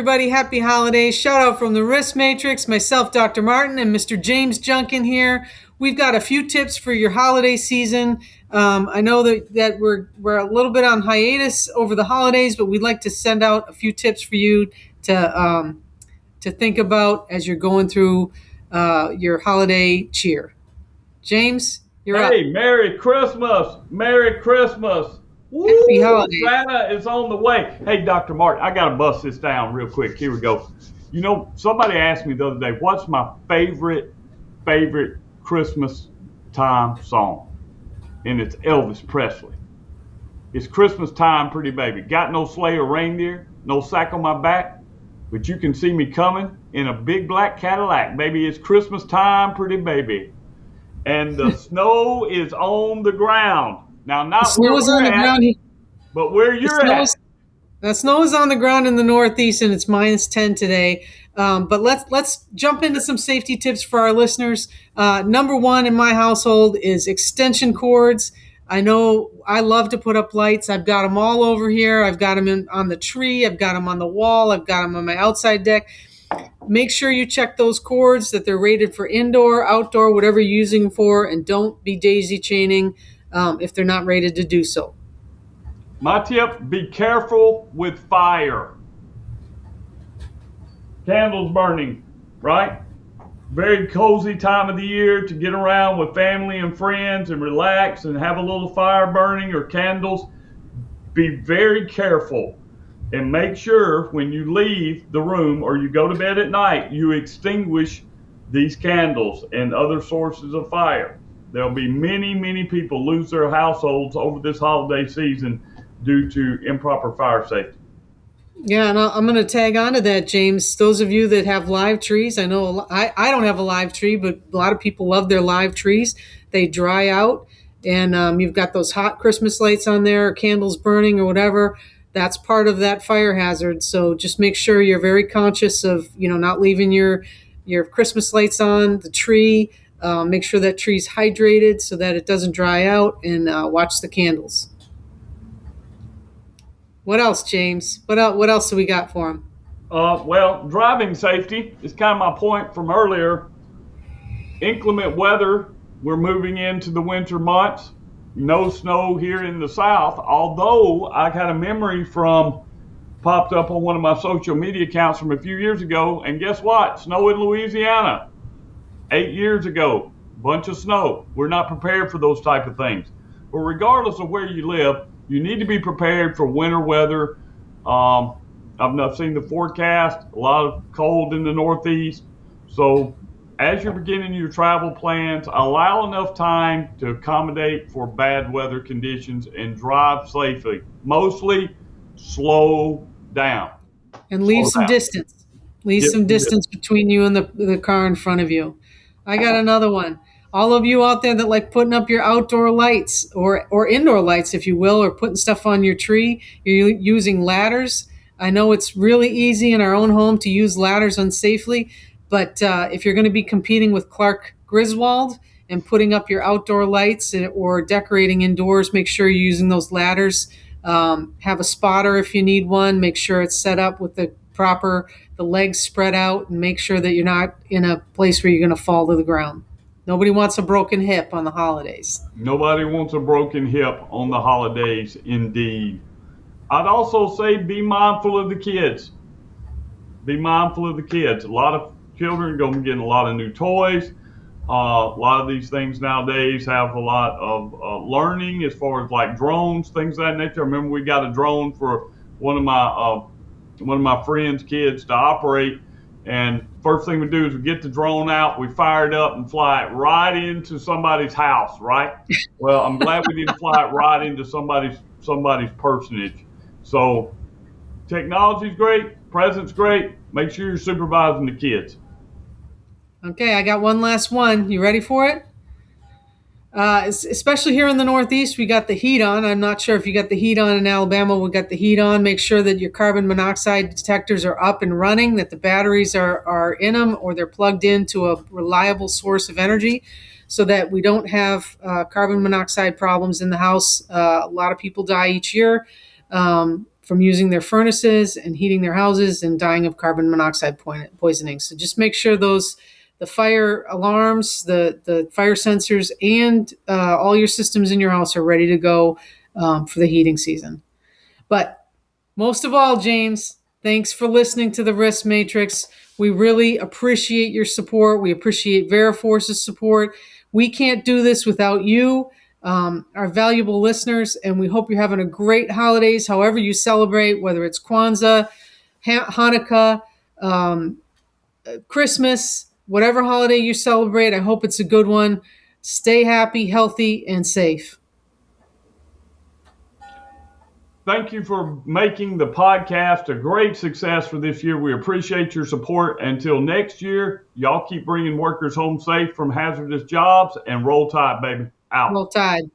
everybody. Happy holidays. Shout out from the Risk Matrix, myself, Dr. Martin, and Mr. James Junkin here. We've got a few tips for your holiday season. I know that we're a little bit on hiatus over the holidays, but we'd like to send out a few tips for you to think about as you're going through your holiday cheer. James, you're up. Hey, Merry Christmas! Merry Christmas! Happy Woo! holidays. Santa is on the way. Hey, Dr. Martin, I got to bust this down real quick. Here we go. You know, somebody asked me the other day, what's my favorite Christmas time song? And it's Elvis Presley. It's Christmas time, pretty baby. Got no sleigh or reindeer, no sack on my back, but you can see me coming in a big black Cadillac. Baby, it's Christmas time, pretty baby. And the snow is on the ground. Now, not Snow where is on we're the at, ground. but where you're at. That snow is on the ground in the Northeast, and it's -10 today. But let's jump into some safety tips for our listeners. Number one in my household is extension cords. I know I love to put up lights. I've got them all over here. I've got them on the tree. I've got them on the wall. I've got them on my outside deck. Make sure you check those cords, that they're rated for indoor, outdoor, whatever you're using them for, and don't be daisy chaining if they're not rated to do so. My tip, be careful with fire. Candles burning, right? Very cozy time of the year to get around with family and friends and relax and have a little fire burning or candles. Be very careful and make sure when you leave the room or you go to bed at night, you extinguish these candles and other sources of fire. There'll be many people lose their households over this holiday season due to improper fire safety. Yeah, and I'm going to tag on to that, James. Those of you that have live trees, I know I don't have a live tree, but a lot of people love their live trees. They dry out, and you've got those hot Christmas lights on there, or candles burning, or whatever. That's part of that fire hazard. So just make sure you're very conscious of not leaving your Christmas lights on the tree. Make sure that tree's hydrated so that it doesn't dry out, and watch the candles. What else, James? What else do we got for him? Well, driving safety is kind of my point from earlier. Inclement weather, we're moving into the winter months. No snow here in the south, although I got a memory popped up on one of my social media accounts from a few years ago, and guess what? Snow in Louisiana. 8 years ago, bunch of snow. We're not prepared for those type of things. But regardless of where you live, you need to be prepared for winter weather. I've seen the forecast, a lot of cold in the Northeast. So as you're beginning your travel plans, allow enough time to accommodate for bad weather conditions and drive safely. Mostly slow down. And leave some distance. Leave some distance between you and the car in front of you. I got another one. All of you out there that like putting up your outdoor lights or indoor lights, if you will, or putting stuff on your tree, you're using ladders. I know it's really easy in our own home to use ladders unsafely, but if you're going to be competing with Clark Griswold and putting up your outdoor lights or decorating indoors, make sure you're using those ladders. Have a spotter if you need one. Make sure it's set up with the legs spread out, and make sure that you're not in a place where you're going to fall to the ground. Nobody wants a broken hip on the holidays. Nobody wants a broken hip on the holidays, indeed. I'd also say be mindful of the kids. Be mindful of the kids. A lot of children are going to be getting a lot of new toys. A lot of these things nowadays have a lot of learning as far as like drones, things of that nature. I remember we got a drone for one of my friends' kids to operate. And first thing we do is we get the drone out, we fire it up and fly it right into somebody's house, right? Well, I'm glad we didn't fly it right into somebody's personage. So technology's great, present's great. Make sure you're supervising the kids. Okay, I got one last one. You ready for it? Especially here in the Northeast, we got the heat on. I'm not sure if you got the heat on in Alabama. We got the heat on. Make sure that your carbon monoxide detectors are up and running, that the batteries are in them, or they're plugged into a reliable source of energy, so that we don't have carbon monoxide problems in the house. A lot of people die each year from from using their furnaces and heating their houses and dying of carbon monoxide poisoning. So just make sure the fire alarms, the fire sensors, and all your systems in your house are ready to go for the heating season. But most of all, James, thanks for listening to the Risk Matrix. We really appreciate your support. We appreciate VeriForce's support. We can't do this without you, our valuable listeners, and we hope you're having a great holidays, however you celebrate, whether it's Kwanzaa, Hanukkah, Christmas, whatever holiday you celebrate. I hope it's a good one. Stay happy, healthy, and safe. Thank you for making the podcast a great success for this year. We appreciate your support. Until next year, y'all keep bringing workers home safe from hazardous jobs, and roll tide, baby. Out. Roll Tide.